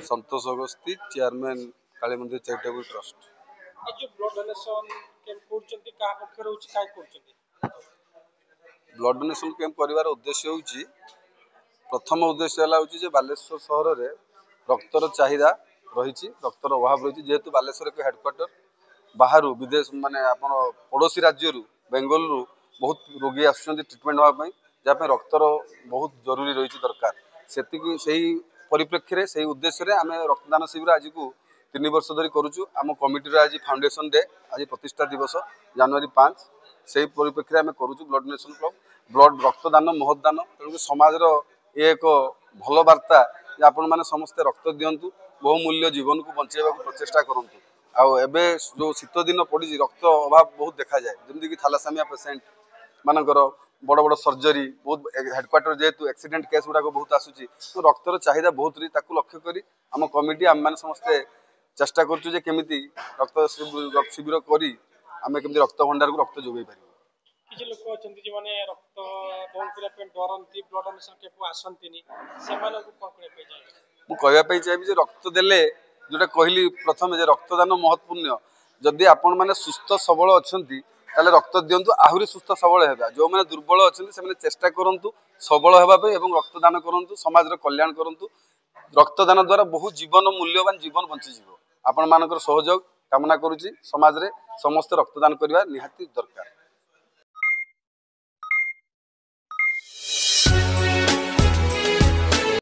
संतोष Agasti chairman काली मंदिर charitable trust. Blood donation camp कर उद्देश्य हूँ प्रथम उद्देश्य है बालेश्वर सहर में रक्तर चाहिदा रही रक्तर अभाव रही जेहेतु बालेश्वर एक हेडक्वार्टर बाहर विदेश माने आपण पड़ोसी राज्य बेंगल बहुत रोगी आसुच्च ट्रिटमेंट हाँपाई जहाँ रक्तर बहुत जरूरी रही दरकार से परिप्रेक्षी से उद्देश्य आम रक्तदान शिविर आज को 3 वर्ष धरी करुचु आम कमिटी आज फाउंडेशन डे आज प्रतिष्ठा दिवस जनवरी 5 से परिप्रेक्षी आम करुचु ब्लड डोनेशन क्लब ब्लड रक्तदान महदान तेणु समाज ये एक भल वार्ता आपण मैंने समस्ते रक्त दिंतु बहुमूल्य जीवन को बचाइवा प्रचेषा करूँ आबे जो शीत दिन पड़ी रक्त अभाव बहुत देखा जाए जमीक थैलासेमिया पेसेंट मानकर बड़ बड़ सर्जरी बहुत हेडक्वार्टर जेहेतु एक्सीडेंट केस गुड़ाक बहुत आसूची तो रक्तर चाहिदा बहुत रही लक्ष्य करी आम कमिटी आम मैंने समस्ते चेष्टा करुँ केमी रक्त शिविर करी आम केमी रक्त भंडार को रक्त जोगाई पार कहवाई चाहिए रक्त देले जोटा कहली प्रथम रक्तदान महत्वपूर्ण जदि आपण मैंने सुस्थ सबल अच्छा ताले रक्त दिंतु आहरी सुस्थ सबल है जो मैंने दुर्बल अच्छा से चेष्टा करूँ सबल होगापी रक्तदान करूँ समाज कल्याण करूँ रक्तदान द्वारा बहुत जीवन मूल्यवान जीवन बंचीज आपण मान सहयोग कामना करुच्ची समाज रे समस्त रक्तदान करने निहाती दरकार।